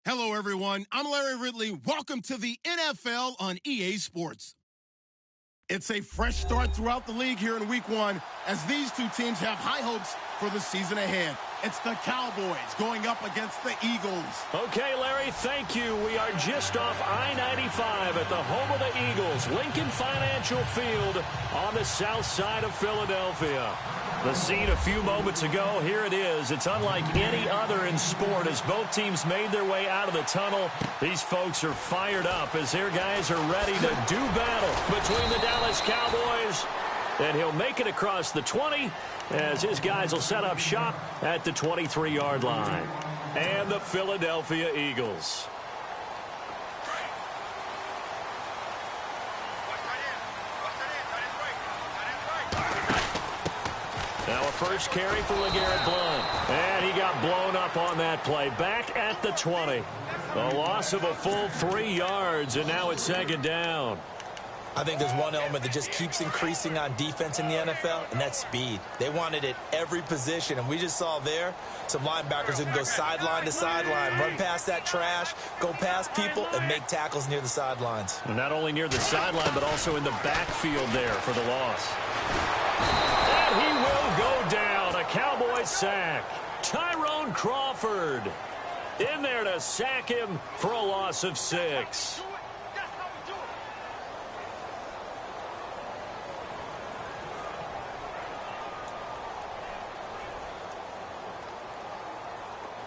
Hello, everyone. I'm Larry Ridley. Welcome to the NFL on EA Sports. It's a fresh start throughout the league here in Week 1 as these two teams have high hopes for the season ahead. It's the Cowboys going up against the Eagles. Okay, Larry, thank you. We are just off I-95 at the home of the Eagles, Lincoln Financial Field on the south side of Philadelphia. The scene a few moments ago, here it is. It's unlike any other in sport as both teams made their way out of the tunnel. These folks are fired up as their guys are ready to do battle between the Dallas Cowboys. And he'll make it across the 20 as his guys will set up shop at the 23-yard line. And the Philadelphia Eagles. Now a first carry for LeGarrette Blount. And he got blown up on that play. Back at the 20. A loss of a full 3 yards, and now it's second down. I think there's one element that just keeps increasing on defense in the NFL, and that's speed. They want it at every position, and we just saw there some linebackers who can go sideline to sideline, run past that trash, go past people, and make tackles near the sidelines. And not only near the sideline, but also in the backfield there for the loss. And he will go down. A Cowboys sack. Tyrone Crawford in there to sack him for a loss of 6.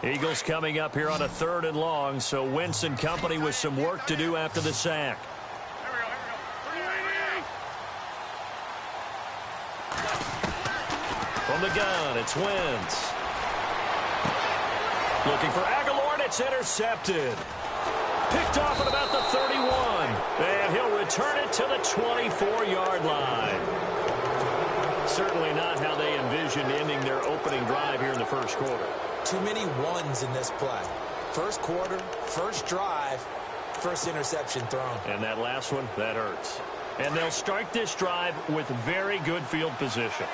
Eagles coming up here on a 3rd and long, so Wentz and company with some work to do after the sack. From the gun, it's Wentz. Looking for Aguilar, and it's intercepted. Picked off at about the 31, and he'll return it to the 24-yard line. Certainly not how they envisioned ending their opening drive here in the first quarter. Too many ones in this play. First quarter, first drive, first interception thrown. And that last one, that hurts. And they'll start this drive with very good field position.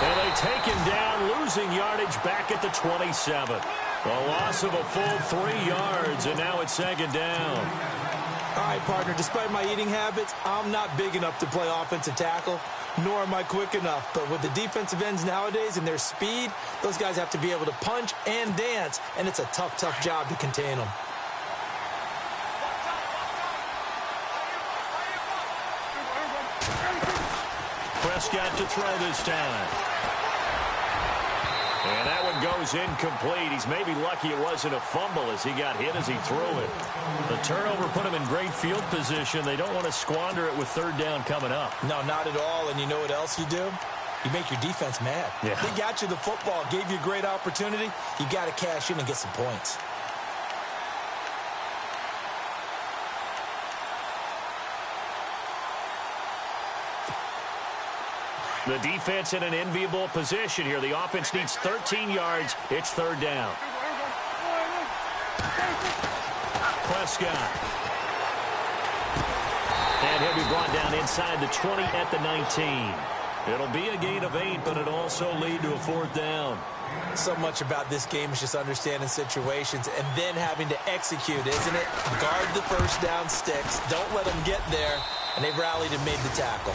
And they take him down, losing yardage back at the 27. A loss of a full 3 yards, and now it's second down. All right, partner, despite my eating habits, I'm not big enough to play offensive tackle, nor am I quick enough. But with the defensive ends nowadays and their speed, those guys have to be able to punch and dance, and it's a tough, tough job to contain them. Prescott to throw this time. And that one goes incomplete. He's maybe lucky it wasn't a fumble as he got hit as he threw it. The turnover put him in great field position. They don't want to squander it with 3rd down coming up. No, not at all. And you know what else you do? You make your defense mad. Yeah. They got you the football, gave you a great opportunity. You got to cash in and get some points. The defense in an enviable position here. The offense needs 13 yards. It's 3rd down. Prescott. And he'll be brought down inside the 20 at the 19. It'll be a gain of 8, but it'll also lead to a 4th down. So much about this game is just understanding situations and then having to execute, isn't it? Guard the first down sticks. Don't let them get there. And they rallied and made the tackle.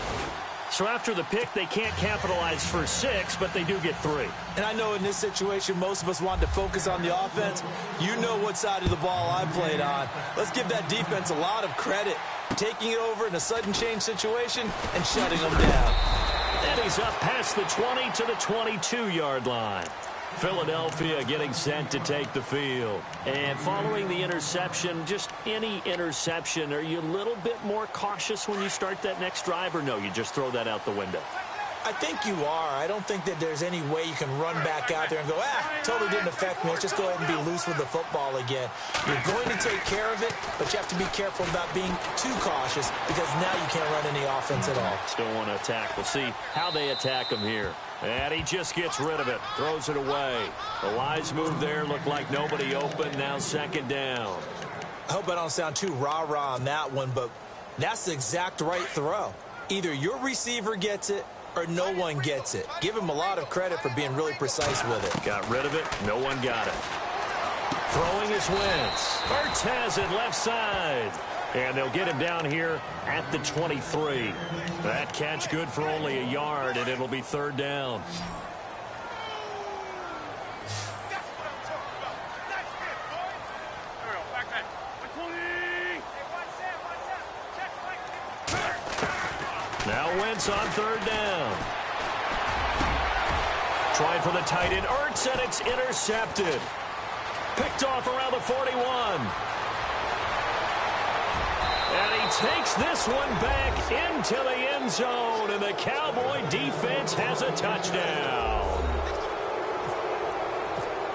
So after the pick, they can't capitalize for 6, but they do get 3. And I know in this situation, most of us want to focus on the offense. You know what side of the ball I played on. Let's give that defense a lot of credit. Taking it over in a sudden change situation and shutting them down. And he's up past the 20 to the 22-yard line. Philadelphia getting set to take the field. And following the interception, just any interception, are you a little bit more cautious when you start that next drive, or no, you just throw that out the window? I think you are. I don't think that there's any way you can run back out there and go, totally didn't affect me. Let's just go ahead and be loose with the football again. You're going to take care of it, but you have to be careful about being too cautious because now you can't run any offense at all. Still want to attack. We'll see how they attack him here. And he just gets rid of it, throws it away. The wise move there looked like nobody open. Now second down. I hope I don't sound too rah-rah on that one, but that's the exact right throw. Either your receiver gets it or no one gets it. Give him a lot of credit for being really precise with it. Got rid of it. No one got it. Throwing is Wentz. Ertz has it left side. And they'll get him down here at the 23. That catch good for only a yard, and it'll be third down. Now Wentz on third down. Tried for the tight end, Ertz, and it's intercepted. Picked off around the 41. And he takes this one back into the end zone, and the Cowboy defense has a touchdown.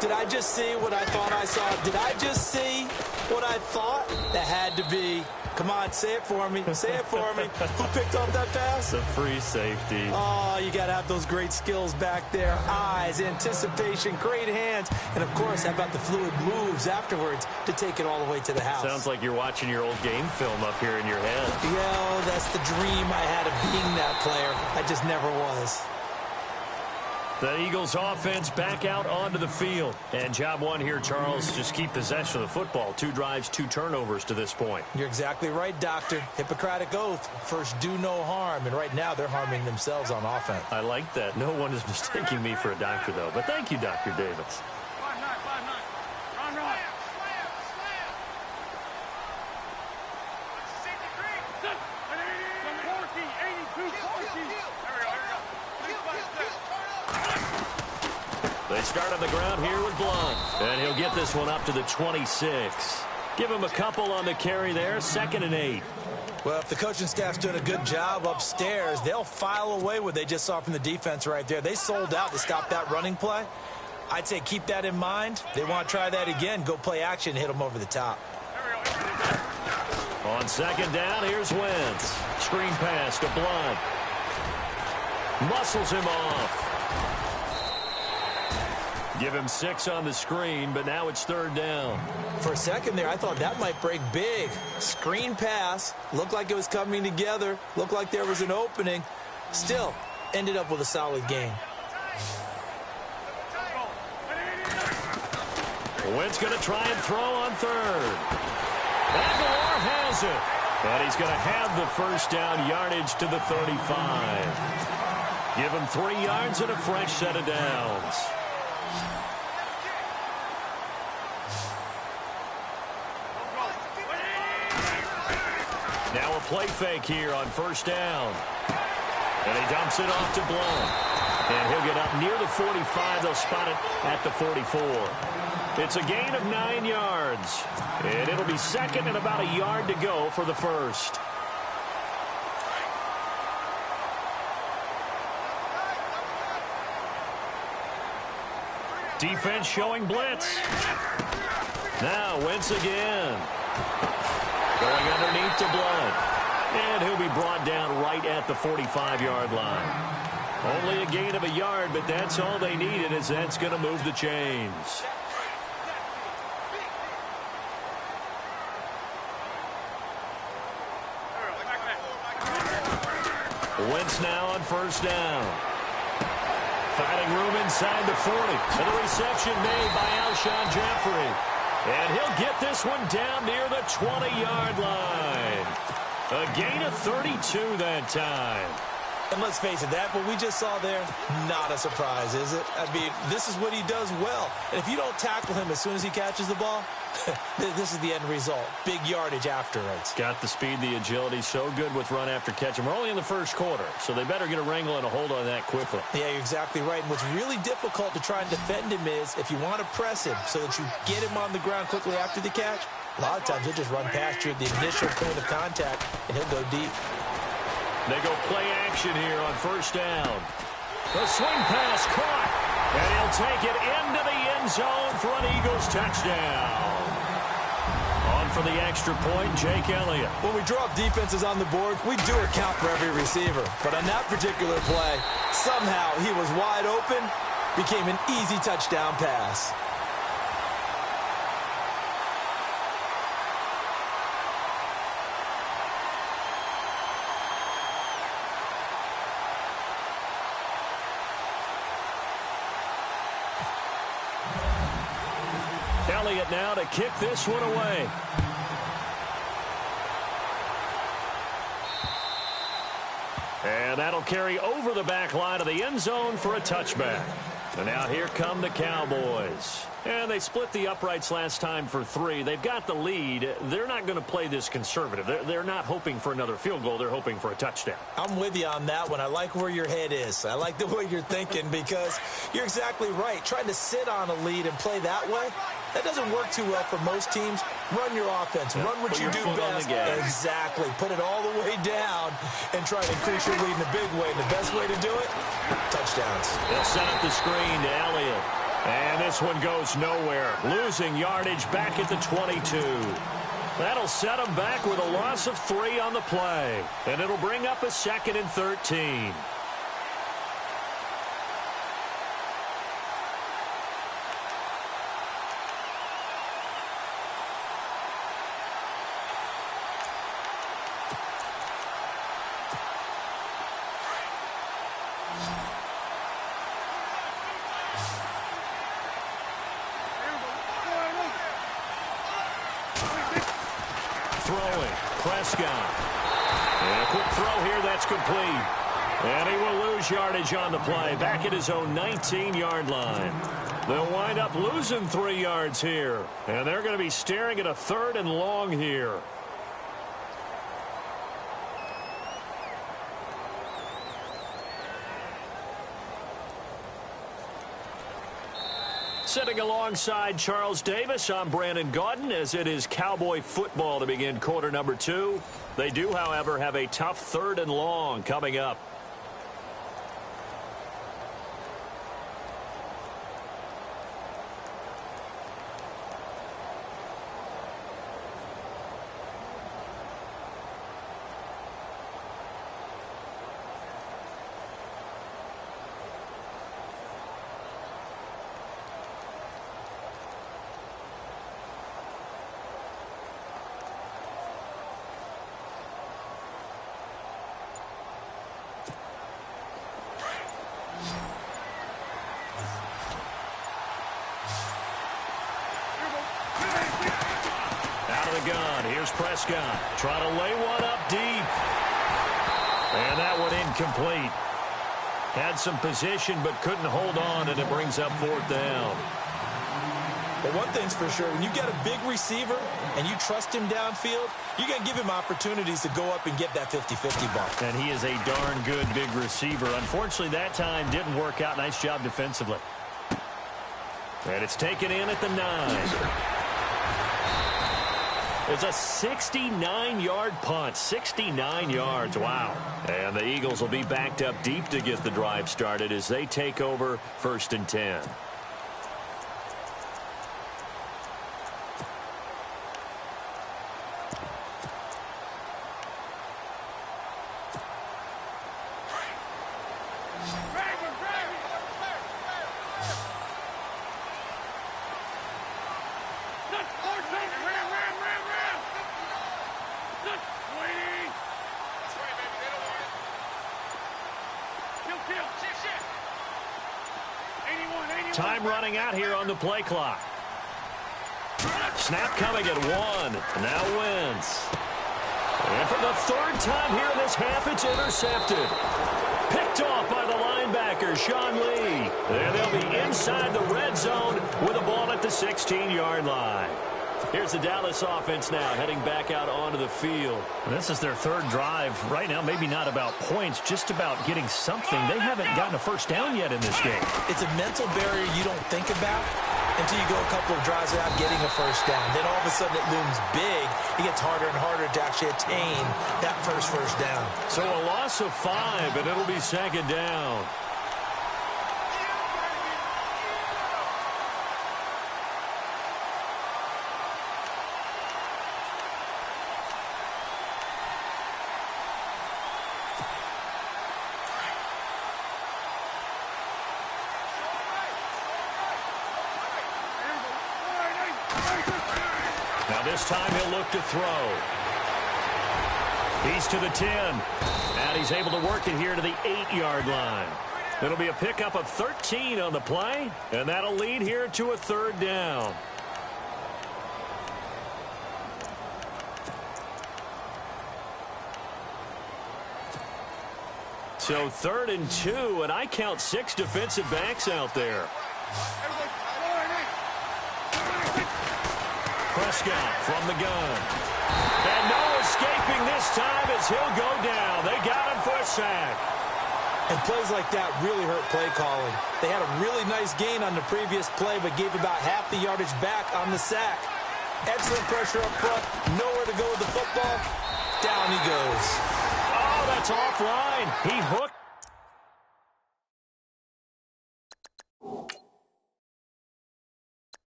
Did I just see what I thought I saw? Did I just see what I thought? That had to be. Come on, say it for me. Say it for me. Who picked off that pass? The free safety. Oh, you got to have those great skills back there. Eyes, anticipation, great hands. And, of course, how about the fluid moves afterwards to take it all the way to the house? Sounds like you're watching your old game film up here in your head. Yeah, that's the dream I had of being that player. I just never was. The Eagles offense back out onto the field. And job one here, Charles, just keep possession of the football. 2 drives, 2 turnovers to this point. You're exactly right, Doctor. Hippocratic oath. First, do no harm. And right now, they're harming themselves on offense. I like that. No one is mistaking me for a doctor, though. But thank you, Dr. Davis. They start on the ground here with Blunt. And he'll get this one up to the 26. Give him a couple on the carry there. 2nd and 8. Well, if the coaching staff's doing a good job upstairs, they'll file away what they just saw from the defense right there. They sold out to stop that running play. I'd say keep that in mind. They want to try that again. Go play action and hit them over the top. On 2nd down, here's Wentz. Screen pass to Blunt. Muscles him off. Give him 6 on the screen, but now it's 3rd down. For a second there, I thought that might break big. Screen pass. Looked like it was coming together. Looked like there was an opening. Still, ended up with a solid game. Wentz going to try and throw on 3rd. Aguilar has it. And he's going to have the first down yardage to the 35. Give him 3 yards and a fresh set of downs. Now a play fake here on 1st down. And he dumps it off to Blunt. And he'll get up near the 45. They'll spot it at the 44. It's a gain of 9 yards. And it'll be 2nd and about a yard to go for the first. Defense showing blitz. Now Wentz again. Going underneath to Blunt. And he'll be brought down right at the 45-yard line. Only a gain of a yard, but that's all they needed, as that's going to move the chains. Wentz now on 1st down. Finding room inside the 40. And the reception made by Alshon Jeffrey. And he'll get this one down near the 20-yard line. A gain of 32 that time. And let's face it, that what we just saw there, not a surprise, is it? I mean, this is what he does well. And if you don't tackle him as soon as he catches the ball, this is the end result. Big yardage afterwards. Got the speed, the agility, so good with run after catch. And we're only in the first quarter, so they better get a wrangle and a hold on that quickly. Yeah, you're exactly right. And what's really difficult to try and defend him is if you want to press him so that you get him on the ground quickly after the catch, a lot of times he'll just run past you at the initial point of contact, and he'll go deep. They go play action here on 1st down. The swing pass caught, and he'll take it into the end zone for an Eagles touchdown. On for the extra point, Jake Elliott. When we draw up defenses on the board, we do account for every receiver. But on that particular play, somehow he was wide open, became an easy touchdown pass. Elliott now to kick this one away. And that'll carry over the back line of the end zone for a touchback. And now here come the Cowboys. And they split the uprights last time for 3. They've got the lead. They're not going to play this conservative. They're not hoping for another field goal. They're hoping for a touchdown. I'm with you on that one. I like where your head is. I like the way you're thinking because you're exactly right. Trying to sit on a lead and play that way, that doesn't work too well for most teams. Run your offense. Run what you do best. Exactly. Put it all the way down and try to increase your lead in a big way. And the best way to do it, touchdowns. They'll set up the screen to Elliott. And this one goes nowhere. Losing yardage back at the 22. That'll set them back with a loss of 3 on the play. And it'll bring up a 2nd and 13. Throwing, Prescott. And a quick throw here, that's complete. And he will lose yardage on the play, back at his own 19-yard line. They'll wind up losing 3 yards here. And they're going to be staring at a 3rd and long here. Sitting alongside Charles Davis, I'm Brandon Gaudin, as it is Cowboy football to begin quarter number 2. They do, however, have a tough 3rd and long coming up. Gun. Here's Prescott. Trying to lay one up deep. And that one incomplete. Had some position but couldn't hold on, and it brings up 4th down. But one thing's for sure, when you get a big receiver and you trust him downfield, you're going to give him opportunities to go up and get that 50-50 ball. And he is a darn good big receiver. Unfortunately, that time didn't work out. Nice job defensively. And it's taken in at the 9. It's a 69-yard punt. 69 yards. Wow. And the Eagles will be backed up deep to get the drive started as they take over 1st and 10. Time running out here on the play clock. Snap coming at 1. Now Wentz. And for the 3rd time here in this half, it's intercepted. Picked off by the linebacker, Sean Lee. And they'll be inside the red zone with a ball at the 16-yard line. Here's the Dallas offense now heading back out onto the field. This is their 3rd drive. Right now, maybe not about points, just about getting something. They haven't gotten a first down yet in this game. It's a mental barrier you don't think about until you go a couple of drives without getting a first down. Then all of a sudden it looms big. It gets harder and harder to actually attain that first down. So a loss of 5, and it'll be 2nd down. Now this time he'll look to throw. He's to the 10. And he's able to work it here to the 8-yard line. It'll be a pickup of 13 on the play. And that'll lead here to a 3rd down. So 3rd and 2, and I count 6 defensive backs out there. Prescott from the gun. And no escaping this time as he'll go down. They got him for a sack. And plays like that really hurt play calling. They had a really nice gain on the previous play, but gave about half the yardage back on the sack. Excellent pressure up front. Nowhere to go with the football. Down he goes. Oh, that's offline. He hooked.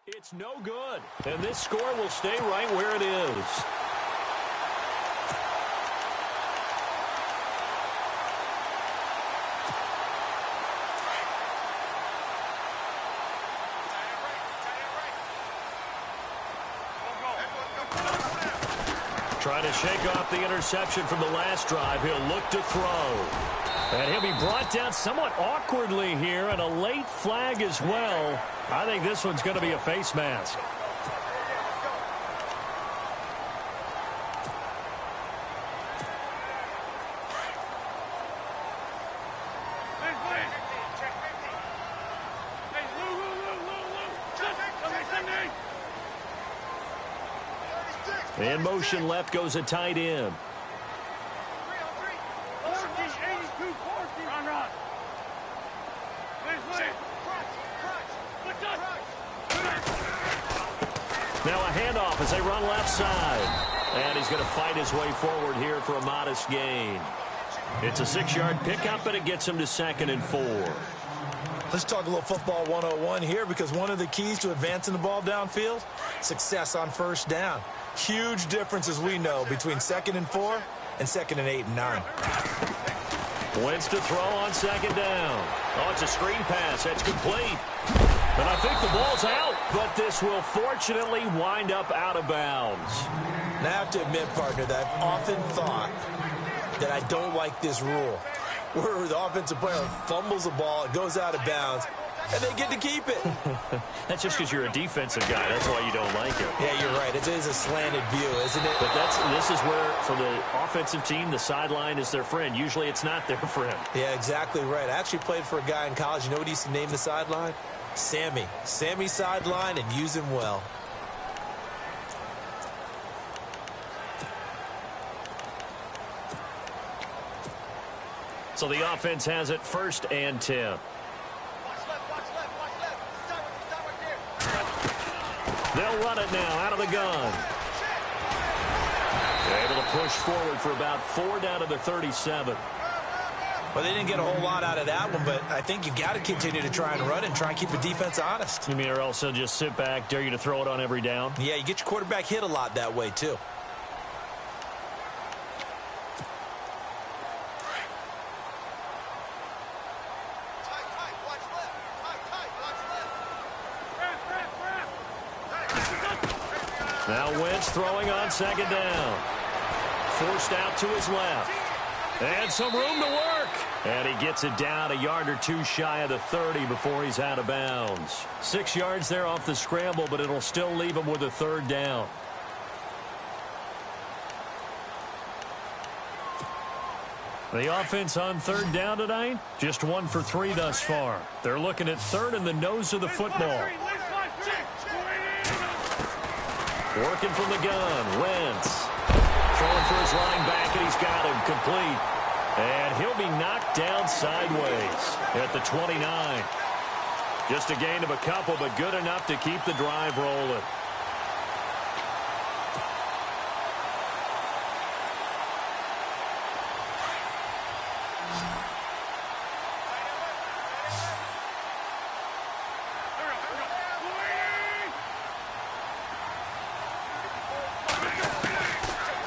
It's no good. And this score will stay right where it is. Trying to shake off the interception from the last drive. He'll look to throw. And he'll be brought down somewhat awkwardly here, and a late flag as well. I think this one's going to be a face mask. In motion left goes a tight end. Now a handoff as they run left side. And he's going to fight his way forward here for a modest gain. It's a 6-yard pickup, and it gets him to 2nd and 4. Let's talk a little football 101 here, because one of the keys to advancing the ball downfield, success on first down. Huge difference, as we know, between 2nd and 4 and 2nd and 8 and 9. Wentz to throw on 2nd down. Oh, it's a screen pass. That's complete. And I think the ball's out, but this will fortunately wind up out of bounds. Now, I have to admit, partner, that I've often thought that I don't like this rule, where the offensive player fumbles the ball, it goes out of bounds, and they get to keep it. That's just because you're a defensive guy. That's why you don't like it. Yeah, you're right. It is a slanted view, isn't it? But this is where, for the offensive team, the sideline is their friend. Usually it's not their friend. Yeah, exactly right. I actually played for a guy in college. You know what he used to name the sideline? Sammy. Sammy sideline, and use him well. So the offense has it 1st and 10. They'll run it now out of the gun. They're able to push forward for about 4 down to the 37. Well, they didn't get a whole lot out of that one, but I think you've got to continue to try and run and try and keep the defense honest. You mean, or else they'll just sit back, dare you to throw it on every down? Yeah, you get your quarterback hit a lot that way, too. Now Wentz throwing on 2nd down. Forced out to his left. And some room to work. And he gets it down a yard or 2 shy of the 30 before he's out of bounds. 6 yards there off the scramble, but it'll still leave him with a 3rd down. The offense on 3rd down tonight, just 1 for 3 thus far. They're looking at 3rd in the nose of the football. Working from the gun, Wentz. Throwing for his line back, and he's got him complete. And he'll be knocked down sideways at the 29. Just a gain of a couple, but good enough to keep the drive rolling.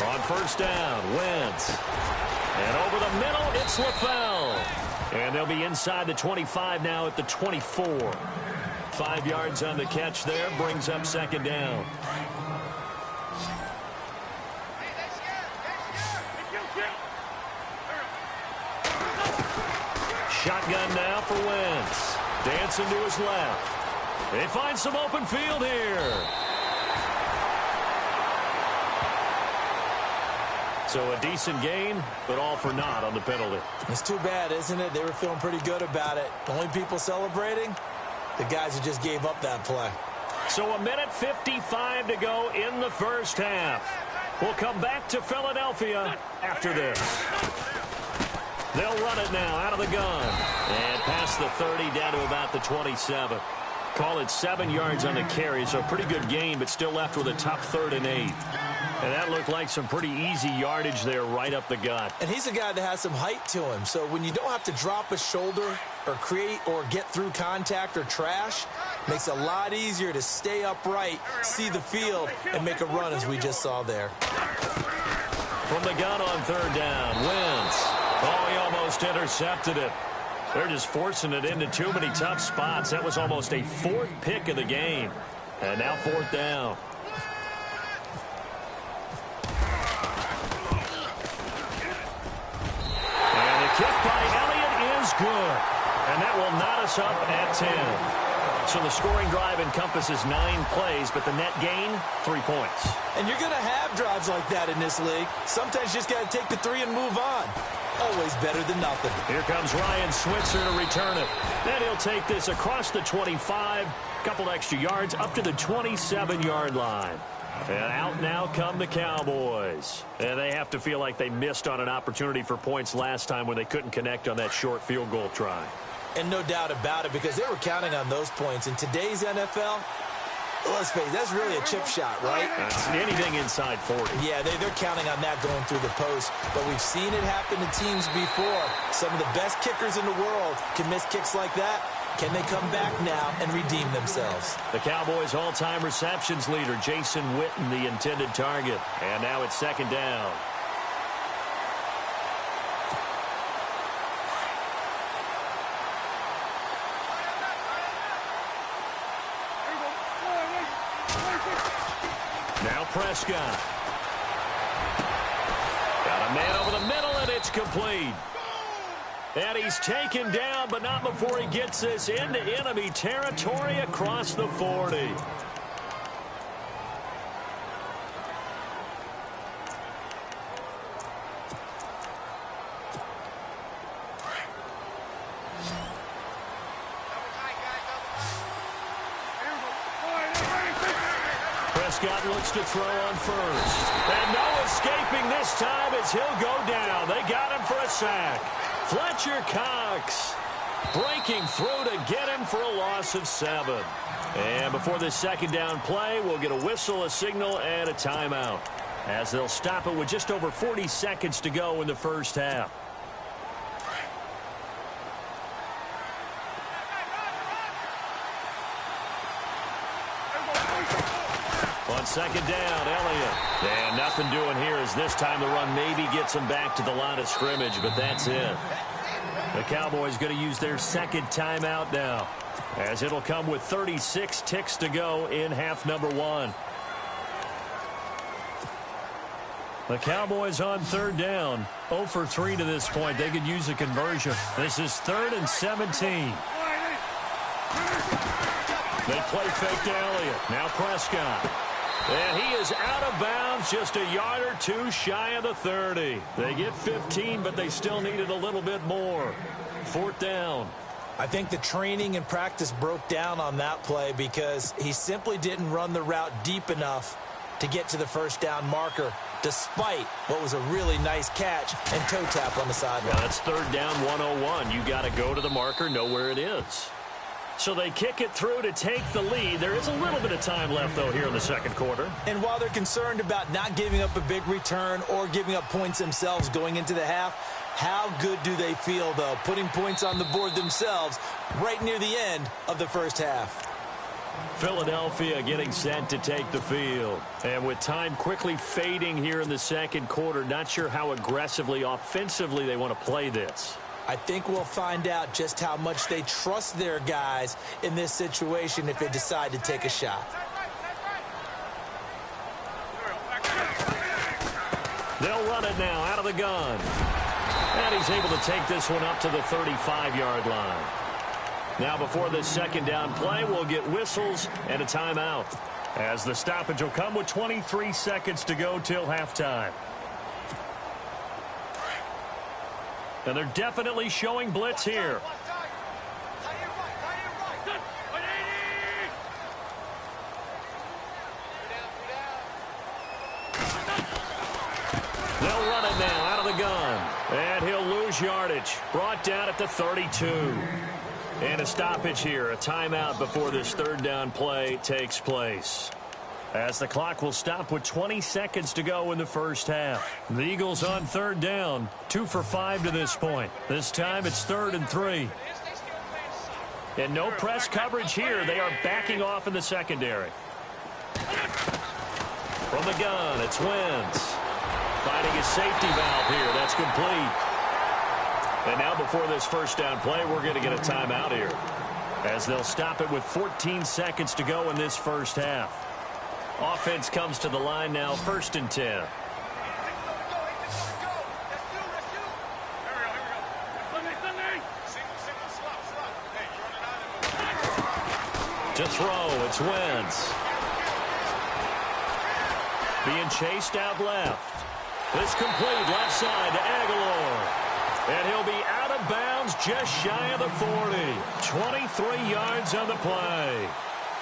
On 1st down, Wentz. And over the middle, it's LaFell. And they'll be inside the 25 now at the 24. 5 yards on the catch there, brings up second down. Shotgun now for Wentz. Dancing to his left. They find some open field here. So a decent gain, but all for naught on the penalty. It's too bad, isn't it? They were feeling pretty good about it. The only people celebrating, the guys who just gave up that play. So 1:55 to go in the first half. We'll come back to Philadelphia after this. They'll run it now out of the gun. And past the 30 down to about the 27. Call it 7 yards on the carry, so pretty good gain, but still left with a tough 3rd and 8. And that looked like some pretty easy yardage there right up the gut. And he's a guy that has some height to him. So when you don't have to drop a shoulder or create or get through contact or trash, makes it a lot easier to stay upright, see the field, and make a run as we just saw there. From the gun on 3rd down, Wentz. Oh, he almost intercepted it. They're just forcing it into too many tough spots. That was almost a 4th pick of the game. And now 4th down. Kick by Elliott is good. And that will knot us up at 10. So the scoring drive encompasses 9 plays, but the net gain, 3 points. And you're going to have drives like that in this league. Sometimes you just got to take the 3 and move on. Always better than nothing. Here comes Ryan Switzer to return it. Then he'll take this across the 25, couple extra yards up to the 27-yard line. And out now come the Cowboys. And they have to feel like they missed on an opportunity for points last time when they couldn't connect on that short field goal try. And no doubt about it, because they were counting on those points. In today's NFL, let's face it, that's really a chip shot, right? That's anything inside 40. Yeah, they're counting on that going through the post. But we've seen it happen to teams before. Some of the best kickers in the world can miss kicks like that. Can they come back now and redeem themselves? The Cowboys' all-time receptions leader, Jason Witten, the intended target. And now it's 2nd down. Now Prescott. Got a man over the middle, and it's complete. And he's taken down, but not before he gets this into enemy territory across the 40. Prescott looks to throw on first. And no escaping this time as he'll go down. They got him for a sack. Fletcher Cox breaking through to get him for a loss of 7. And before this 2nd down play, we'll get a whistle, a signal, and a timeout, as they'll stop it with just over 40 seconds to go in the first half. On 2nd down, Elliott. And nothing doing here as this time the run maybe gets them back to the line of scrimmage, but that's it. The Cowboys going to use their 2nd timeout now, as it'll come with 36 ticks to go in half number 1. The Cowboys on 3rd down. 0 for 3 to this point. They could use a conversion. This is 3rd and 17. They play fake to Elliott. Now Prescott. And he is out of bounds, just a yard or 2 shy of the 30. They get 15, but they still needed a little bit more. 4th down. I think the training and practice broke down on that play because he simply didn't run the route deep enough to get to the 1st down marker, despite what was a really nice catch and toe tap on the sideline. Well, that's 3rd down 101. You got to go to the marker, know where it is. So they kick it through to take the lead. There is a little bit of time left, though, here in the 2nd quarter. And while they're concerned about not giving up a big return or giving up points themselves going into the half, how good do they feel, though, putting points on the board themselves right near the end of the first half? Philadelphia getting set to take the field. And with time quickly fading here in the 2nd quarter, not sure how aggressively, offensively they want to play this. I think we'll find out just how much they trust their guys in this situation if they decide to take a shot. They'll run it now out of the gun. And he's able to take this one up to the 35-yard line. Now before this second down play, we'll get whistles and a timeout, as the stoppage will come with 23 seconds to go till halftime. And they're definitely showing blitz here. They'll run it now out of the gun. And he'll lose yardage. Brought down at the 32. And a stoppage here. A timeout before this third down play takes place, as the clock will stop with 20 seconds to go in the first half. The Eagles on third down. 2 for 5 to this point. This time it's 3rd and 3. And no press coverage here. They are backing off in the secondary. From the gun, it's Wentz. Finding his safety valve here. That's complete. And now before this first down play, we're going to get a timeout here, as they'll stop it with 14 seconds to go in this first half. Offense comes to the line now, 1st and 10. To throw, it's Wentz. Being chased out left. It's complete left side to Aguilar. And he'll be out of bounds just shy of the 40. 23 yards on the play.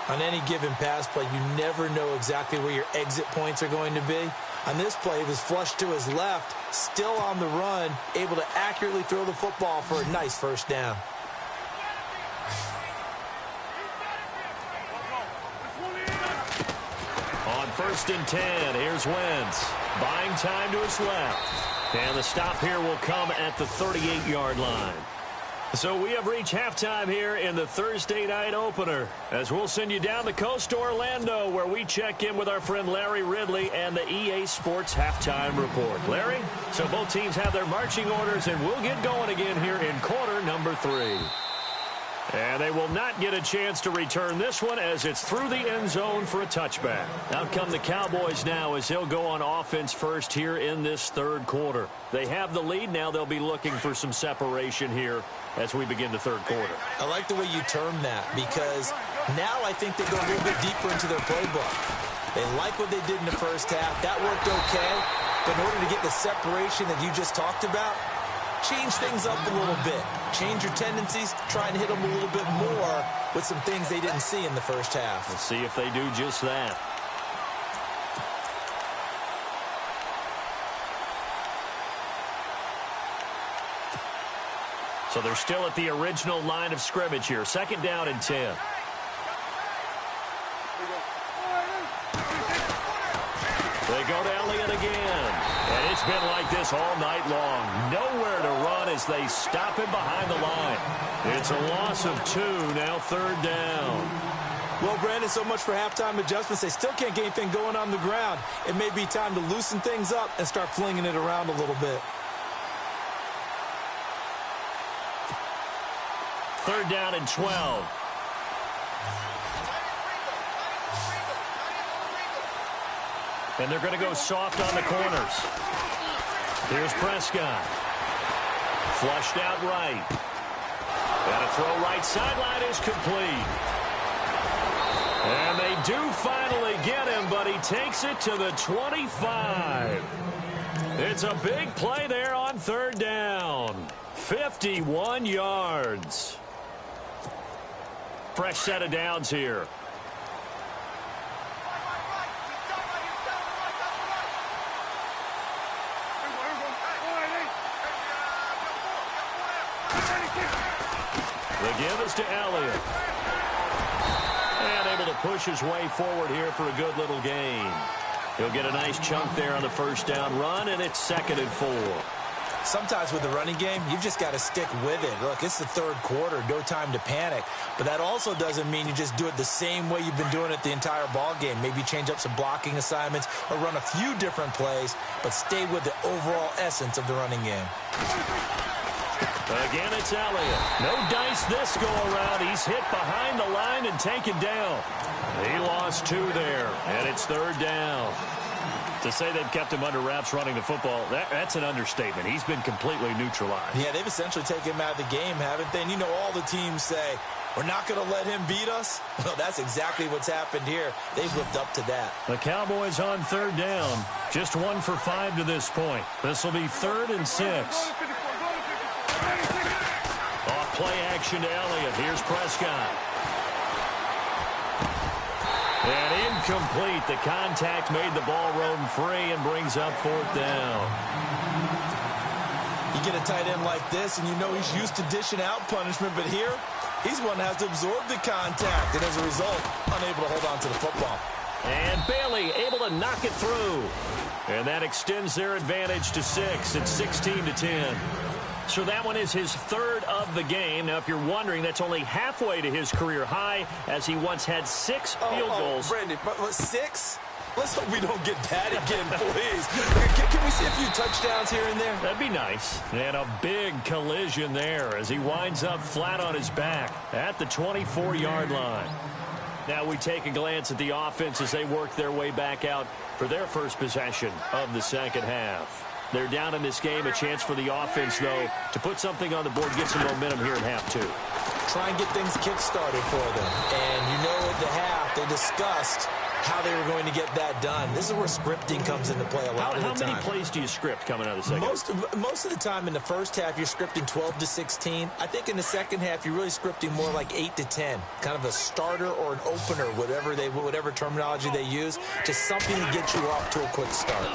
On any given pass play, you never know exactly where your exit points are going to be. On this play, he was flushed to his left, still on the run, able to accurately throw the football for a nice first down. On 1st and 10, here's Wentz. Buying time to his left. And the stop here will come at the 38-yard line. So we have reached halftime here in the Thursday night opener, as we'll send you down the coast to Orlando, where we check in with our friend Larry Ridley and the EA Sports Halftime Report. Larry, so both teams have their marching orders, and we'll get going again here in quarter number 3. And they will not get a chance to return this one, as it's through the end zone for a touchback. Out come the Cowboys now, as they'll go on offense first here in this third quarter. They have the lead. Now they'll be looking for some separation here as we begin the third quarter. I like the way you term that, because now I think they go a little bit deeper into their playbook. They like what they did in the first half. That worked okay. But in order to get the separation that you just talked about, change things up a little bit. Change your tendencies. Try and hit them a little bit more with some things they didn't see in the first half. We'll see if they do just that. So they're still at the original line of scrimmage here. 2nd down and 10. They go to Elliott again. And it's been like this all night long. Nowhere to run as they stop him behind the line. It's a loss of 2, now 3rd down. Well, Brandon, so much for halftime adjustments. They still can't get anything going on the ground. It may be time to loosen things up and start flinging it around a little bit. 3rd down and 12. And they're going to go soft on the corners. Here's Prescott. Flushed out right. And a throw right sideline is complete. And they do finally get him, but he takes it to the 25. It's a big play there on 3rd down. 51 yards. Fresh set of downs here. The give is to Elliott. And able to push his way forward here for a good little gain. He'll get a nice chunk there on the first down run, and it's 2nd and 4. Sometimes with the running game, you've just got to stick with it. Look, it's the third quarter, no time to panic. But that also doesn't mean you just do it the same way you've been doing it the entire ball game. Maybe change up some blocking assignments or run a few different plays, but stay with the overall essence of the running game. Again, it's Elliott. No dice this go-around. He's hit behind the line and taken down. He lost 2 there, and it's 3rd down. To say they've kept him under wraps running the football, that's an understatement. He's been completely neutralized. Yeah, they've essentially taken him out of the game, haven't they? And you know all the teams say, we're not going to let him beat us. Well, that's exactly what's happened here. They've lived up to that. The Cowboys on 3rd down. Just 1 for 5 to this point. This will be 3rd and 6. Off play action to Elliott. Here's Prescott. And incomplete. The contact made the ball roam free and brings up 4th down. You get a tight end like this, and you know he's used to dishing out punishment, but here, he's one that has to absorb the contact, and as a result, unable to hold on to the football. And Bailey able to knock it through. And that extends their advantage to 6. It's 16-10. So that one is his 3rd of the game. Now, if you're wondering, that's only halfway to his career high, as he once had 6 field goals. Brandon, but 6? Let's hope we don't get that again, please. Can we see a few touchdowns here and there? That'd be nice. And a big collision there as he winds up flat on his back at the 24-yard line. Now we take a glance at the offense as they work their way back out for their first possession of the second half. They're down in this game. A chance for the offense, though, to put something on the board, get some momentum here in half 2. Try and get things kick-started for them. And you know at the half, they discussed how they were going to get that done. This is where scripting comes into play a lot of the time. How many plays do you script coming out of the second? Most of the time in the first half, you're scripting 12 to 16. I think in the second half, you're really scripting more like 8 to 10. Kind of a starter or an opener, whatever terminology they use. Just something to get you off to a quick start.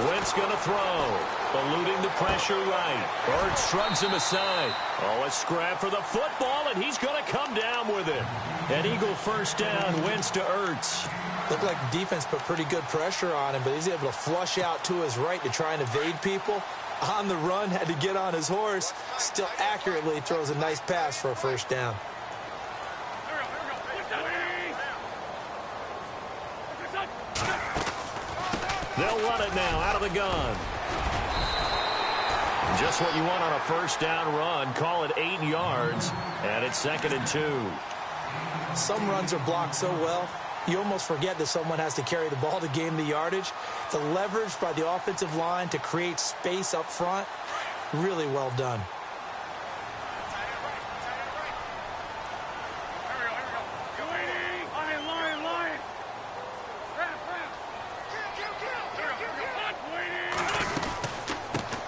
Wentz going to throw. Eluding the pressure right. Ertz shrugs him aside. Oh, a scrap for the football, and he's going to come down with it. An Eagle first down, Wentz to Ertz. Looked like the defense put pretty good pressure on him, but he's able to flush out to his right to try and evade people. On the run, had to get on his horse. Still accurately throws a nice pass for a first down. They'll run it now out of the gun. Just what you want on a first down run. Call it 8 yards, and it's 2nd and 2. Some runs are blocked so well, you almost forget that someone has to carry the ball to gain the yardage. The leverage by the offensive line to create space up front, really well done.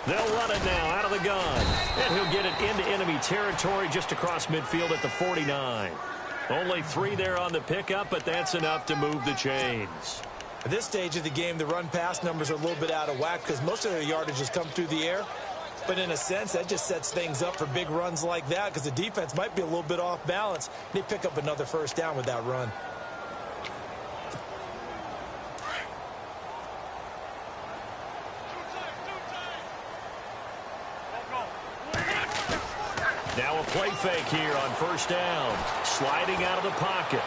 They'll run it now out of the gun. And he'll get it into enemy territory just across midfield at the 49. Only 3 there on the pickup, but that's enough to move the chains. At this stage of the game, the run-pass numbers are a little bit out of whack because most of their yardage has come through the air. But in a sense, that just sets things up for big runs like that because the defense might be a little bit off balance. They pick up another first down with that run. Now a play fake here on first down. Sliding out of the pocket.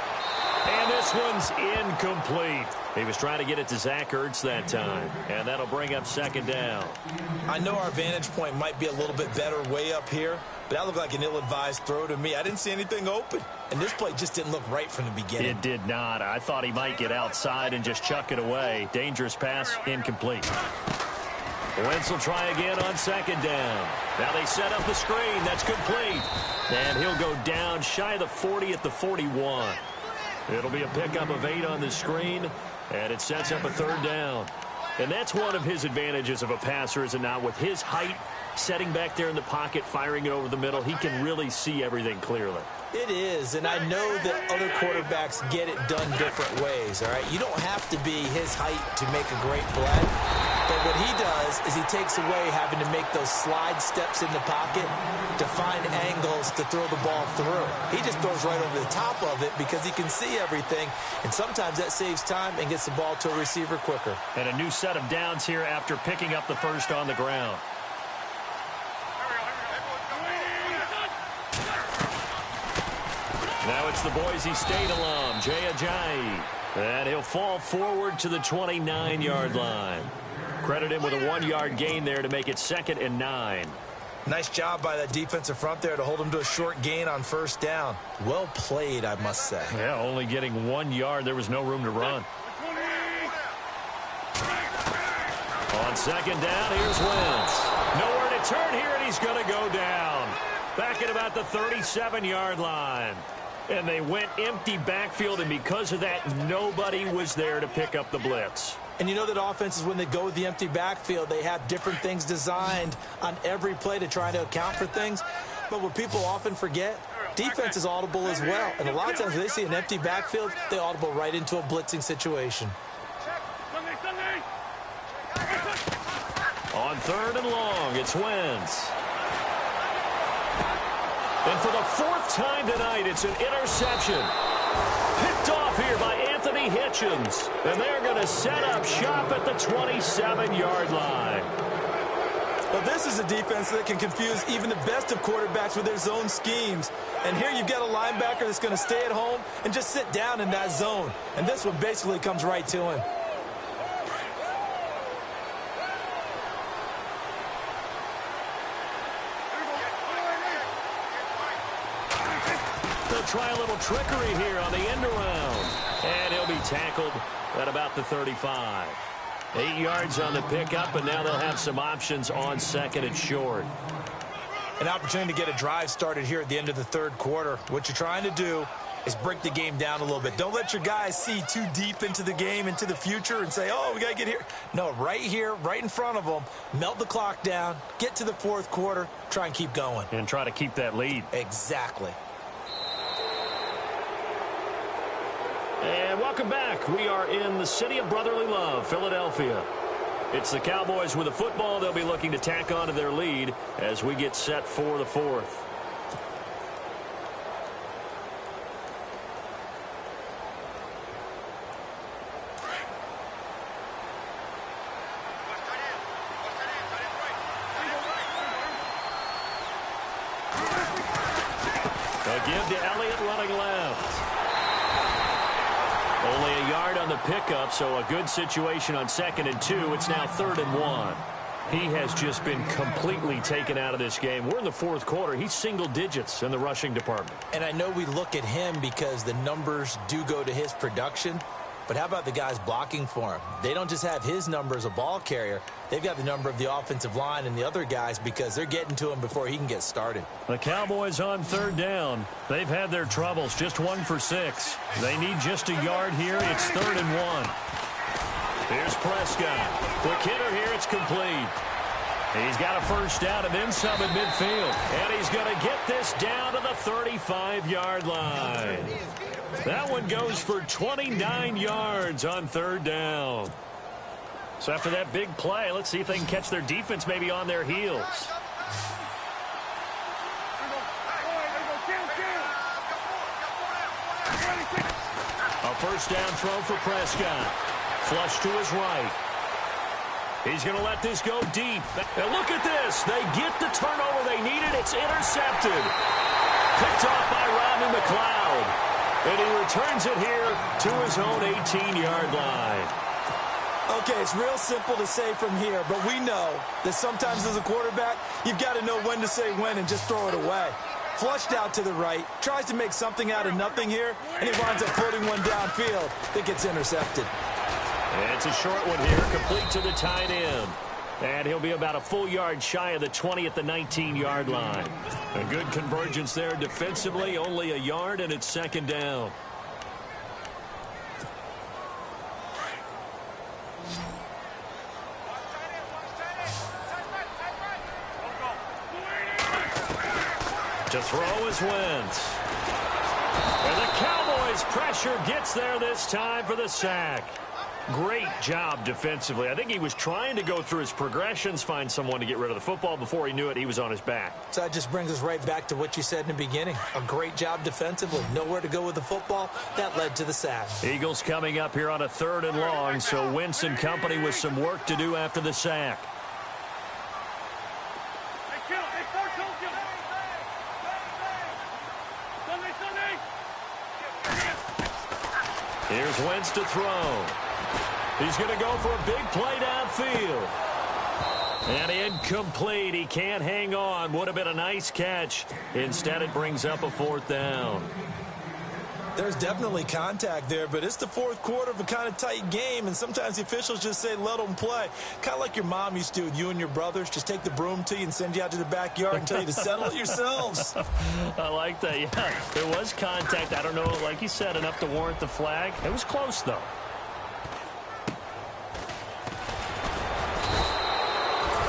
And this one's incomplete. He was trying to get it to Zach Ertz that time. And that'll bring up 2nd down. I know our vantage point might be a little bit better way up here, but that looked like an ill-advised throw to me. I didn't see anything open. And this play just didn't look right from the beginning. It did not. I thought he might get outside and just chuck it away. Dangerous pass, incomplete. Wentz will try again on 2nd down. Now they set up the screen. That's complete. And he'll go down shy of the 40 at the 41. It'll be a pickup of 8 on the screen, and it sets up a 3rd down. And that's one of his advantages of a passer, is it not? With his height, setting back there in the pocket, firing it over the middle, he can really see everything clearly. It is, and I know that other quarterbacks get it done different ways, all right? You don't have to be his height to make a great play. But what he does is he takes away having to make those slide steps in the pocket to find angles to throw the ball through. He just throws right over the top of it because he can see everything, and sometimes that saves time and gets the ball to a receiver quicker. And a new set of downs here after picking up the first on the ground. Now it's the Boise State alum, Jay Ajayi. And he'll fall forward to the 29-yard line. Credit him with a 1-yard gain there to make it 2nd and 9. Nice job by that defensive front there to hold him to a short gain on first down. Well played, I must say. Yeah, only getting 1 yard. There was no room to run. On second down, here's Wentz. Nowhere to turn here, and he's going to go down. Back at about the 37-yard line. And they went empty backfield, and because of that, nobody was there to pick up the blitz. And you know that offenses, when they go with the empty backfield, they have different things designed on every play to try to account for things. But what people often forget, defense is audible as well. And a lot of times when they see an empty backfield, they audible right into a blitzing situation. On third and long, it's Wentz. And for the fourth time tonight, it's an interception. Picked off here by Anthony Hitchens. And they're going to set up shop at the 27-yard line. Well, this is a defense that can confuse even the best of quarterbacks with their zone schemes. And here you've got a linebacker that's going to stay at home and just sit down in that zone. And this one basically comes right to him. Try a little trickery here on the end around. And he'll be tackled at about the 35. 8 yards on the pickup, and now they'll have some options on second and short. An opportunity to get a drive started here at the end of the third quarter. What you're trying to do is break the game down a little bit. Don't let your guys see too deep into the game, into the future, and say, oh, we got to get here. No, right here, right in front of them, melt the clock down, get to the fourth quarter, try and keep going. And try to keep that lead. Exactly. And welcome back. We are in the city of brotherly love, Philadelphia. It's the Cowboys with the football. They'll be looking to tack on to their lead as we get set for the fourth. A give to Elliott running left. Only a yard on the pickup, so a good situation on second and 2. It's now 3rd and 1. He has just been completely taken out of this game. We're in the fourth quarter. He's single digits in the rushing department. And I know we look at him because the numbers do go to his production. But how about the guys blocking for him? They don't just have his number as a ball carrier. They've got the number of the offensive line and the other guys because they're getting to him before he can get started. The Cowboys on third down. They've had their troubles, just 1 for 6. They need just a yard here. It's 3rd and 1. Here's Prescott. Quick hitter here. It's complete. He's got a first down and then some at midfield. And he's going to get this down to the 35-yard line. That one goes for 29 yards on third down. So after that big play, let's see if they can catch their defense maybe on their heels. A first down throw for Prescott. Flush to his right. He's going to let this go deep. And look at this. They get the turnover they needed. It's intercepted. Picked off by Rodney McLeod. And he returns it here to his own 18-yard line. Okay, it's real simple to say from here, but we know that sometimes as a quarterback, you've got to know when to say when and just throw it away. Flushed out to the right, tries to make something out of nothing here, and he winds up floating one downfield that gets intercepted. And it's a short one here, complete to the tight end. And he'll be about a full yard shy of the 20 at the 19-yard line. A good convergence there defensively, only a yard, and it's 2nd down. To throw is Wentz. And the Cowboys pressure gets there this time for the sack. Great job defensively. I think he was trying to go through his progressions, find someone to get rid of the football. Before he knew it, he was on his back. So that just brings us right back to what you said in the beginning. A great job defensively. Nowhere to go with the football. That led to the sack. Eagles coming up here on a 3rd and long, so Wentz and company with some work to do after the sack. Here's Wentz to throw. He's going to go for a big play downfield. And incomplete. He can't hang on. Would have been a nice catch. Instead, it brings up a 4th down. There's definitely contact there, but it's the 4th quarter of a kind of tight game, and sometimes the officials just say, let them play. Kind of like your mom used to with you and your brothers. Just take the broom to you and send you out to the backyard and tell you to settle it yourselves. I like that, yeah. There was contact. I don't know, like you said, enough to warrant the flag. It was close, though.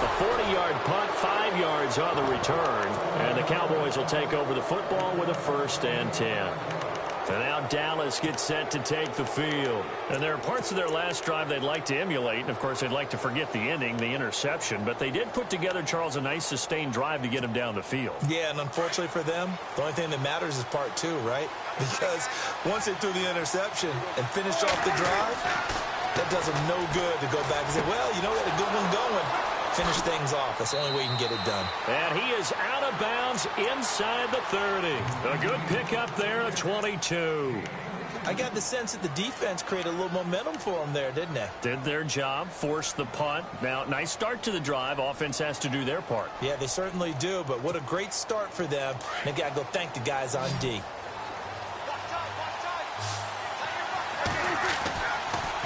A 40-yard punt, 5 yards on the return, and the Cowboys will take over the football with a 1st and 10. And now Dallas gets set to take the field. And there are parts of their last drive they'd like to emulate. And, of course, they'd like to forget the ending, the interception. But they did put together, Charles, a nice sustained drive to get him down the field. Yeah, and unfortunately for them, the only thing that matters is part 2, right? Because once they threw the interception and finished off the drive, that does them no good to go back and say, well, you know, we had a good one going. Finish things off. That's the only way you can get it done. And he is out of bounds inside the 30. A good pickup there at 22. I got the sense that the defense created a little momentum for them there, didn't they? Did their job, forced the punt. Now, nice start to the drive. Offense has to do their part. Yeah, they certainly do, but what a great start for them. They got to go thank the guys on D.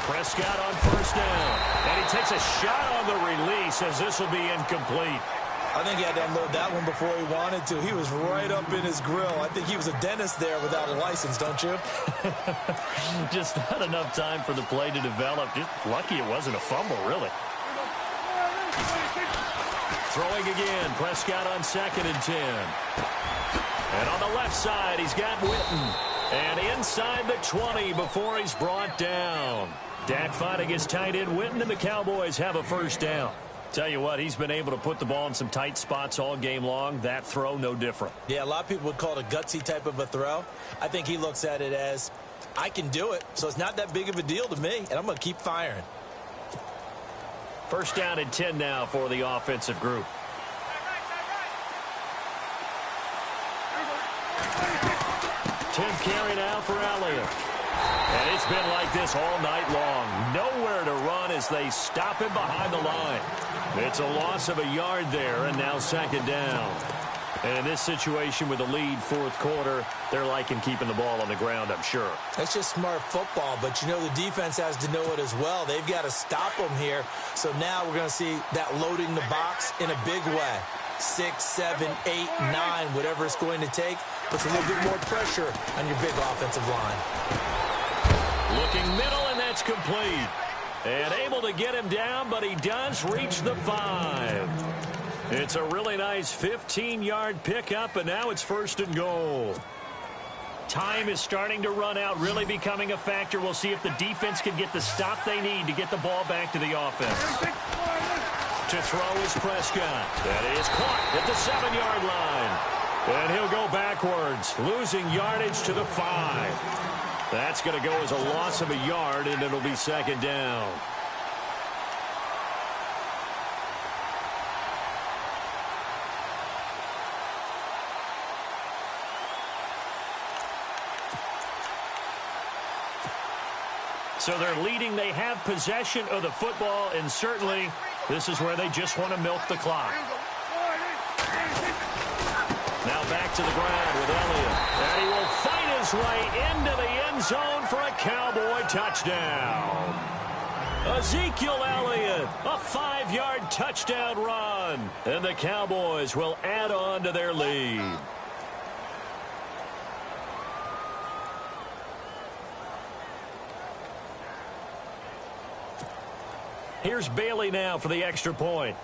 Prescott on 1st down. And he takes a shot on the release as this will be incomplete. I think he had to unload that one before he wanted to. He was right up in his grill. I think he was a dentist there without a license, don't you? Just not enough time for the play to develop. Just lucky it wasn't a fumble, really. Throwing again. Prescott on 2nd and 10. And on the left side, he's got Witten. And inside the 20 before he's brought down. Dak finding his tight end Witten, and the Cowboys have a 1st down. Tell you what, he's been able to put the ball in some tight spots all game long. That throw, no different. Yeah, a lot of people would call it a gutsy type of a throw. I think he looks at it as, I can do it, so it's not that big of a deal to me, and I'm going to keep firing. 1st down and 10 now for the offensive group. Tenth carry now for Elliott. And it's been like this all night long. Nowhere to run as they stop him behind the line. It's a loss of a yard there, and now 2nd down. And in this situation with a lead 4th quarter, they're liking keeping the ball on the ground, I'm sure. That's just smart football, but you know the defense has to know it as well. They've got to stop them here. So now we're going to see that loading the box in a big way. 6, 7, 8, 9, whatever it's going to take, puts a little bit more pressure on your big offensive line. Looking middle, and that's complete. And able to get him down, but he does reach the 5. It's a really nice 15-yard pickup, and now it's 1st and goal. Time is starting to run out, really becoming a factor. We'll see if the defense can get the stop they need to get the ball back to the offense. To throw is Prescott. That is caught at the 7-yard line. And he'll go backwards, losing yardage to the 5. That's going to go as a loss of a yard, and it'll be 2nd down. So they're leading. They have possession of the football, and certainly this is where they just want to milk the clock. Now back to the ground with Elliott. And he will fight his way into the end zone for a Cowboy touchdown. Ezekiel Elliott, a 5-yard touchdown run. And the Cowboys will add on to their lead. Here's Bailey now for the extra point.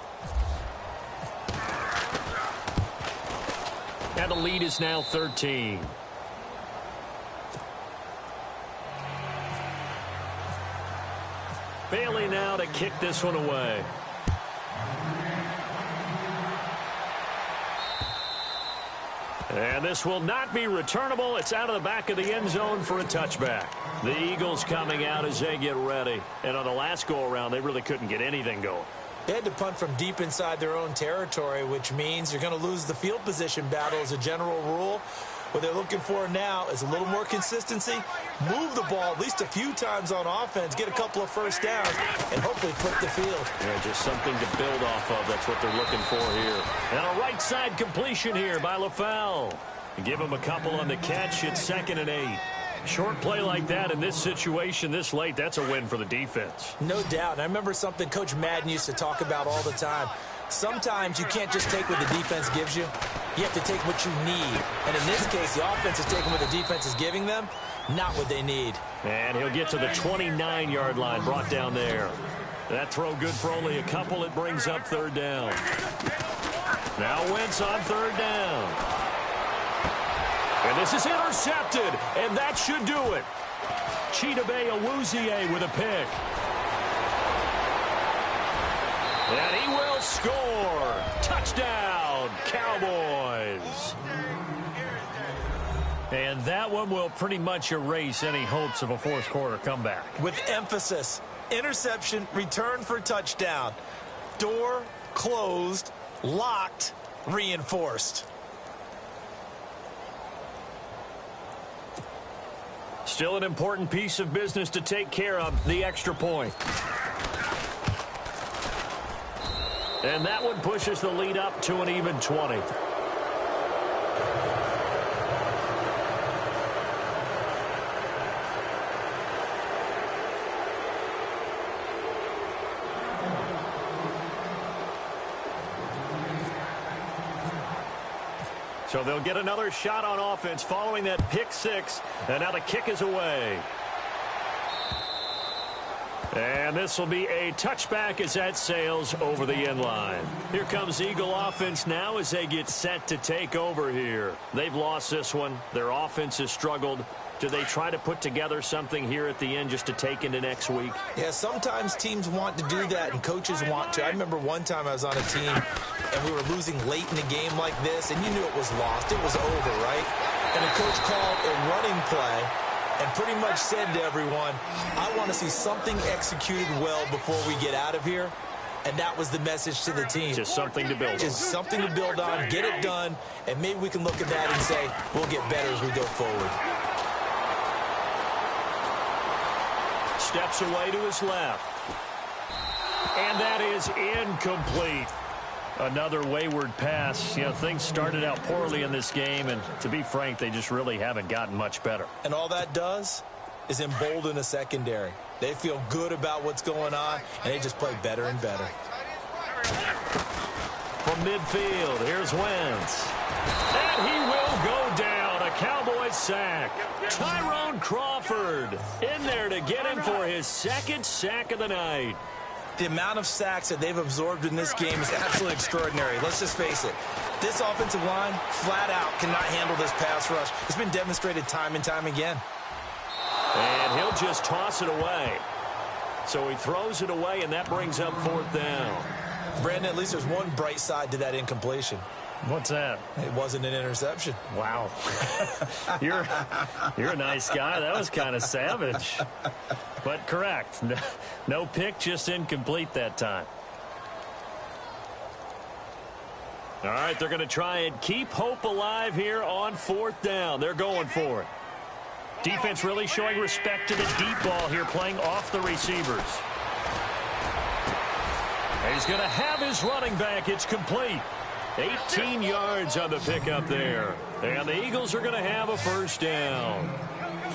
And the lead is now 13. Bailey now to kick this one away. And this will not be returnable. It's out of the back of the end zone for a touchback. The Eagles coming out as they get ready. And on the last go-around, they really couldn't get anything going. They had to punt from deep inside their own territory, which means you're going to lose the field position battle as a general rule. What they're looking for now is a little more consistency, move the ball at least a few times on offense, get a couple of first downs, and hopefully flip the field. Yeah, just something to build off of. That's what they're looking for here. And a right side completion here by LaFell. Give him a couple on the catch. It's 2nd and 8. Short play like that in this situation this late, that's a win for the defense. No doubt. And I remember something Coach Madden used to talk about all the time. Sometimes you can't just take what the defense gives you. You have to take what you need. And in this case, the offense is taking what the defense is giving them, not what they need. And he'll get to the 29-yard line, brought down there. That throw good for only a couple. It brings up 3rd down. Now Wentz on 3rd down. And this is intercepted, and that should do it. Chidobe Awuzie with a pick. And he will score. Touchdown, Cowboys. And that one will pretty much erase any hopes of a fourth quarter comeback. With emphasis, interception, return for touchdown. Door closed, locked, reinforced. Still an important piece of business to take care of, the extra point. And that one pushes the lead up to an even 20. So they'll get another shot on offense following that pick 6. And now the kick is away. And this will be a touchback as that sails over the end line. Here comes Eagle offense now as they get set to take over here. They've lost this one. Their offense has struggled. Do they try to put together something here at the end just to take into next week? Yeah, sometimes teams want to do that and coaches want to. I remember one time I was on a team and we were losing late in the game like this, and you knew it was lost. It was over, right? And the coach called a running play and pretty much said to everyone, I want to see something executed well before we get out of here. And that was the message to the team. Just something to build on. Just something to build on, get it done, and maybe we can look at that and say, we'll get better as we go forward. Steps away to his left. And that is incomplete. Another wayward pass. You know, things started out poorly in this game, and to be frank, they just really haven't gotten much better. And all that does is embolden a secondary. They feel good about what's going on, and they just play better and better. From midfield, here's Wentz. And he will go down. A Cowboys sack. Tyrone Crawford in there to get him for his 2nd sack of the night. The amount of sacks that they've absorbed in this game is absolutely extraordinary. Let's just face it. This offensive line, flat out, cannot handle this pass rush. It's been demonstrated time and time again. And he'll just toss it away. So he throws it away, and that brings up 4th down. Brandon, at least there's one bright side to that incompletion. What's that? It wasn't an interception. Wow. You're a nice guy. That was kind of savage. But correct. No pick, just incomplete that time. All right, they're going to try and keep hope alive here on 4th down. They're going for it. Defense really showing respect to the deep ball here, playing off the receivers. He's going to have his running back. It's complete. 18 yards on the pickup there. And the Eagles are going to have a 1st down.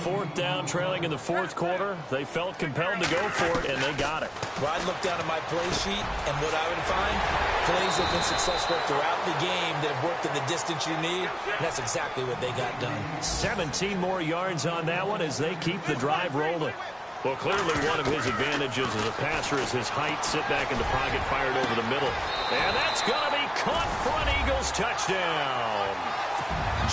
4th down, trailing in the 4th quarter. They felt compelled to go for it, and they got it. Well, I'd look down at my play sheet, and what I would find, plays that have been successful throughout the game that have worked in the distance you need, and that's exactly what they got done. 17 more yards on that one as they keep the drive rolling. Well, clearly one of his advantages as a passer is his height. Sit back in the pocket, fired over the middle. And that's going to be caught for an Eagles touchdown.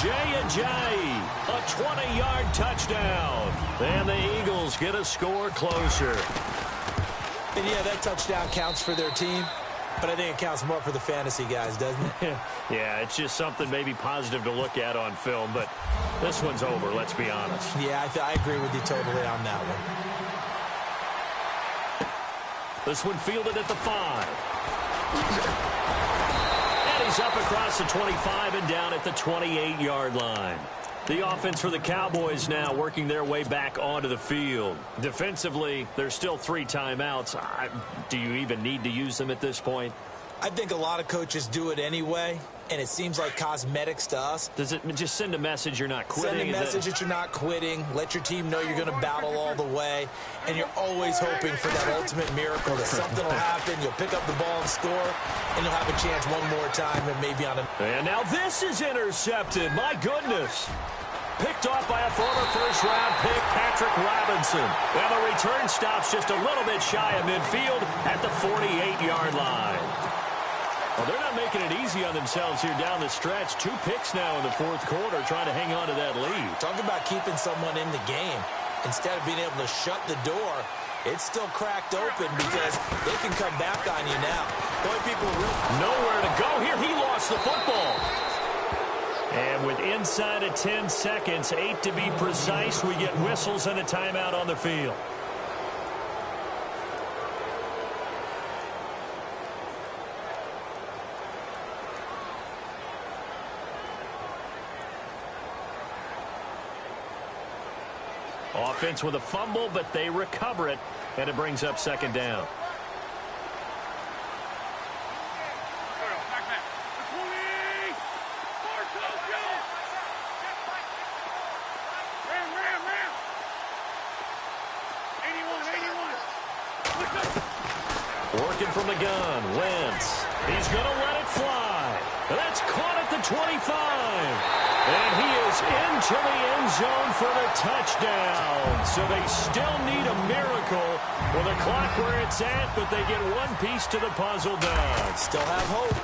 Jay Ajayi, a 20-yard touchdown. And the Eagles get a score closer. And, yeah, that touchdown counts for their team, but I think it counts more for the fantasy guys, doesn't it? Yeah, it's just something maybe positive to look at on film, but this one's over, let's be honest. Yeah, I agree with you totally on that one. This one fielded at the 5. And he's up across the 25 and down at the 28-yard line. The offense for the Cowboys now working their way back onto the field. Defensively, there's still 3 timeouts. Do you even need to use them at this point? I think a lot of coaches do it anyway, and it seems like cosmetics to us. Does it just send a message you're not quitting? Send a message that you're not quitting. Let your team know you're going to battle all the way, and you're always hoping for that ultimate miracle that something will happen, you'll pick up the ball and score, and you'll have a chance one more time and maybe on a... And now this is intercepted. My goodness. Picked off by a former first-round pick, Patrick Robinson. And the return stops just a little bit shy of midfield at the 48-yard line. Well, they're not making it easy on themselves here down the stretch. 2 picks now in the 4th quarter trying to hang on to that lead. Talk about keeping someone in the game. Instead of being able to shut the door, it's still cracked open because they can come back on you now. Boy, people nowhere to go here. He lost the football. And with inside of 10 seconds, 8 to be precise, we get whistles and a timeout on the field. Offense with a fumble, but they recover it, and it brings up 2nd down. Working from the gun, Wentz. He's going to let it fly. That's caught at the 25. And he is into the end zone for the touchdown. So they still need a miracle with the clock where it's at, but they get one piece to the puzzle done. Still have hope.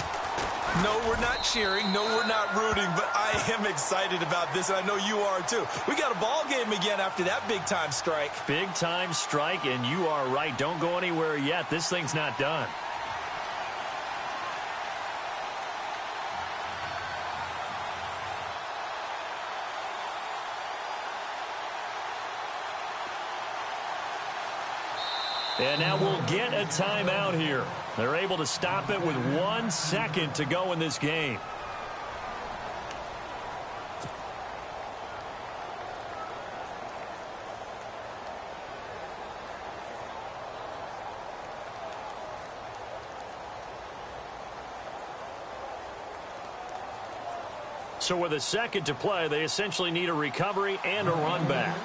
No, we're not cheering. No, we're not rooting, but I am excited about this, and I know you are too. We got a ball game again after that big-time strike. Big-time strike, and you are right. Don't go anywhere yet. This thing's not done. And now we'll get a timeout here. They're able to stop it with 1 second to go in this game. So with a second to play, they essentially need a recovery and a run back.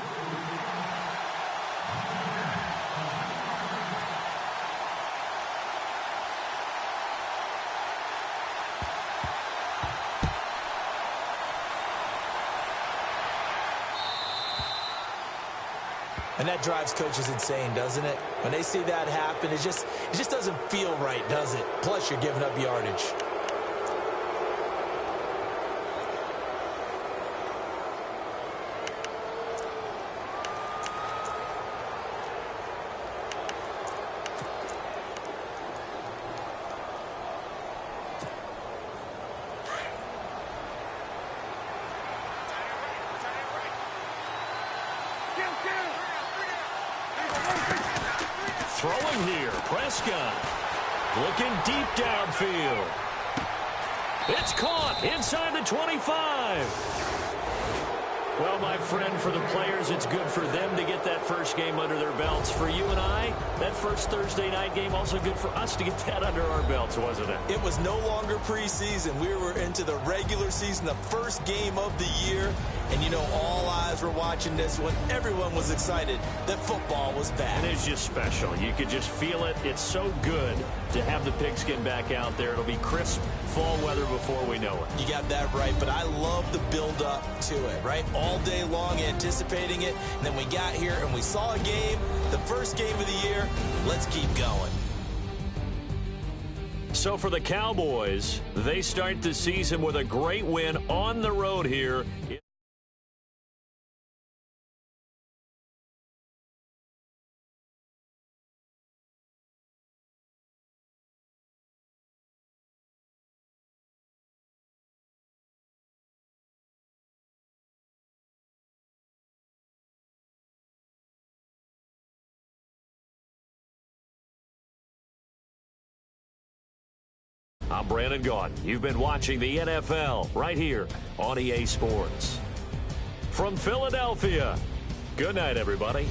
And that drives coaches insane, doesn't it? When they see that happen, it just doesn't feel right, does it? Plus, you're giving up yardage. Throwing here, Prescott. Looking deep downfield. It's caught inside the 25. Well, my friend, for the players, it's good for them to get that first game under their belts. For you and I, that first Thursday night game, also good for us to get that under our belts, wasn't it? It was no longer preseason. We were into the regular season, the first game of the year. And, you know, all eyes were watching this one. Everyone was excited that football was back. And it's just special. You could just feel it. It's so good to have the pigskin back out there. It'll be crisp fall weather before we know it. You got that right, but I love the build-up to it, right? All day long anticipating it, and then we got here and we saw a game, the first game of the year. Let's keep going. So for the Cowboys, they start the season with a great win on the road here. I'm Brandon Gaudin. You've been watching the NFL right here on EA Sports. from Philadelphia. Good night, everybody.